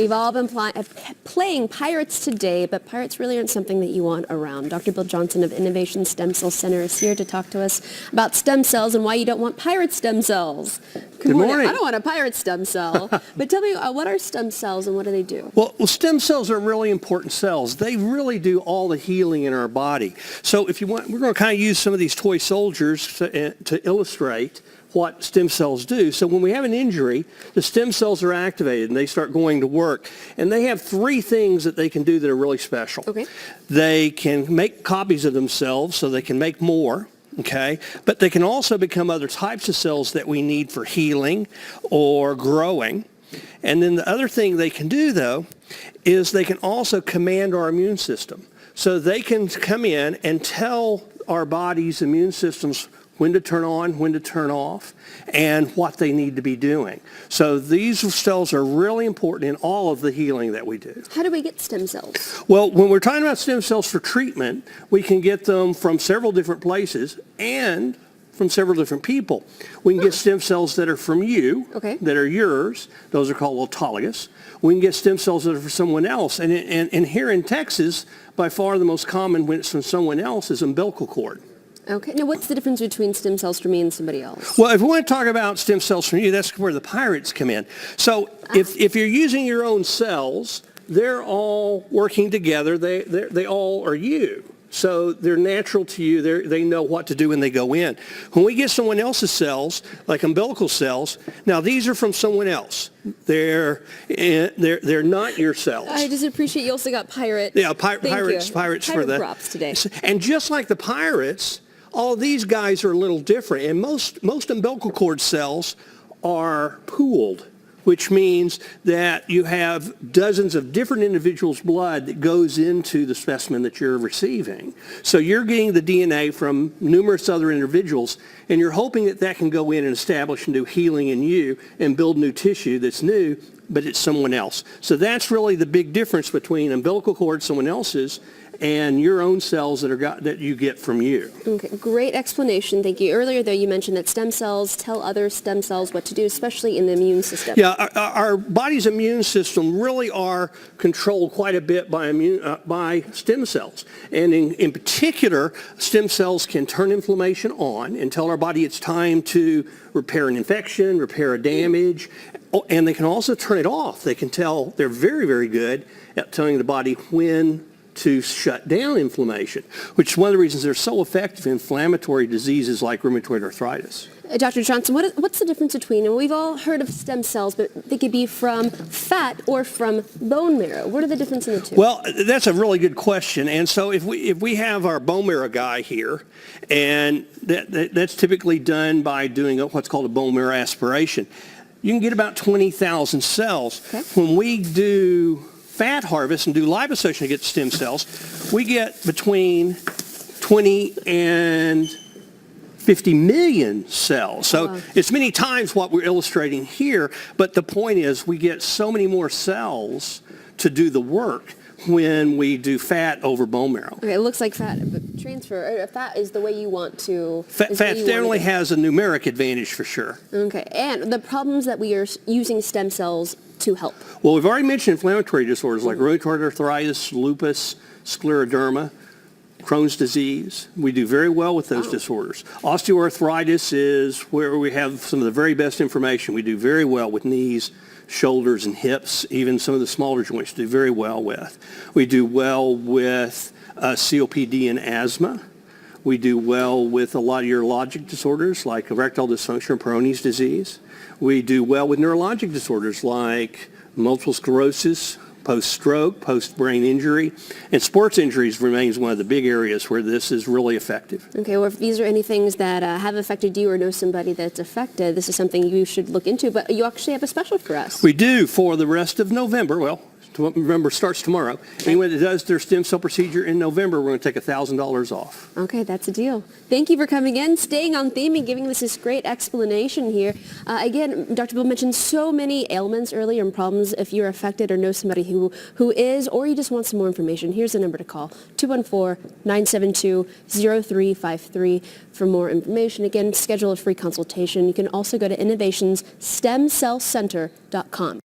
We've all been playing pirates today, but pirates really aren't something that you want around. Dr. Bill Johnson of Innovation Stem Cell Center is here to talk to us about stem cells and why you don't want pirate stem cells. Good morning. I don't want a pirate stem cell. But tell me, what are stem cells and what do they do? Well, stem cells are really important cells. They really do all the healing in our body. So if you want, we're going to kind of use some of these toy soldiers to illustrate what stem cells do. So when we have an injury, the stem cells are activated and they start going to work. And they have three things that they can do that are really special. Okay. They can make copies of themselves so they can make more. Okay, but they can also become other types of cells that we need for healing or growing. And then the other thing they can do, though, is they can also command our immune system. So they can come in and tell our body's immune systems when to turn on, when to turn off, and what they need to be doing. So these cells are really important in all of the healing that we do. How do we get stem cells? Well, when we're talking about stem cells for treatment, we can get them from several different places and from several different people. We can get stem cells that are from you, that are yours. Those are called autologous. We can get stem cells that are for someone else. And here in Texas, by far the most common when it's from someone else is umbilical cord. Okay. Now, what's the difference between stem cells for me and somebody else? Well, if we want to talk about stem cells from you, that's where the pirates come in. So if you're using your own cells, they're all working together. They all are you. So they're natural to you. They know what to do when they go in. When we get someone else's cells, like umbilical cells, now these are from someone else. They're not your cells. I just appreciate you also got pirate. Yeah, pirates for that. Props today. And just like the pirates, all of these guys are a little different. And most umbilical cord cells are pooled, which means that you have dozens of different individuals' blood that goes into the specimen that you're receiving. So you're getting the DNA from numerous other individuals, and you're hoping that that can go in and establish and do healing in you and build new tissue that's new, but it's someone else. So that's really the big difference between umbilical cord, someone else's, and your own cells that you get from you. Okay, great explanation. Thank you. Earlier, though, you mentioned that stem cells tell other stem cells what to do, especially in the immune system. Yeah, our body's immune system really are controlled quite a bit by stem cells. And in particular, stem cells can turn inflammation on and tell our body it's time to repair an infection, repair a damage, and they can also turn it off. They can tell, they're very, very good at telling the body when to shut down inflammation, which is one of the reasons they're so effective in inflammatory diseases like rheumatoid arthritis. Dr. Johnson, what's the difference between, and we've all heard of stem cells, but they could be from fat or from bone marrow. What are the difference in the two? Well, that's a really good question. And so if we have our bone marrow guy here, and that's typically done by doing what's called a bone marrow aspiration, you can get about 20,000 cells. Okay. When we do fat harvest and do lipossuction to get stem cells, we get between 20 and 50 million cells. So it's many times what we're illustrating here, but the point is we get so many more cells to do the work when we do fat over bone marrow. Okay, it looks like fat fat is the way you want to. Fat definitely has a numeric advantage for sure. Okay, and the problems that we are using stem cells to help. Well, we've already mentioned inflammatory disorders like rheumatoid arthritis, lupus, scleroderma, Crohn's disease. We do very well with those disorders. Osteoarthritis is where we have some of the very best information. We do very well with knees, shoulders, and hips. Even some of the smaller joints do very well with. We do well with COPD and asthma. We do well with a lot of urologic disorders like erectile dysfunction, Peyronie's disease. We do well with neurologic disorders like multiple sclerosis, post-stroke, post-brain injury, and sports injuries remains one of the big areas where this is really effective. Okay, well, if these are any things that have affected you or know somebody that's affected, this is something you should look into, but you actually have a special for us. We do for the rest of November. Well, November starts tomorrow. Anyone that does their stem cell procedure in November, we're going to take $1,000 off. Okay, that's a deal. Thank you for coming in, staying on theme, and giving us this great explanation here. Again, Dr. Bill mentioned so many ailments earlier and problems. If you're affected or know somebody who is, or you just want some more information, here's the number to call, 214-972-0353 for more information. Again, schedule a free consultation. You can also go to innovationstemcellcenter.com.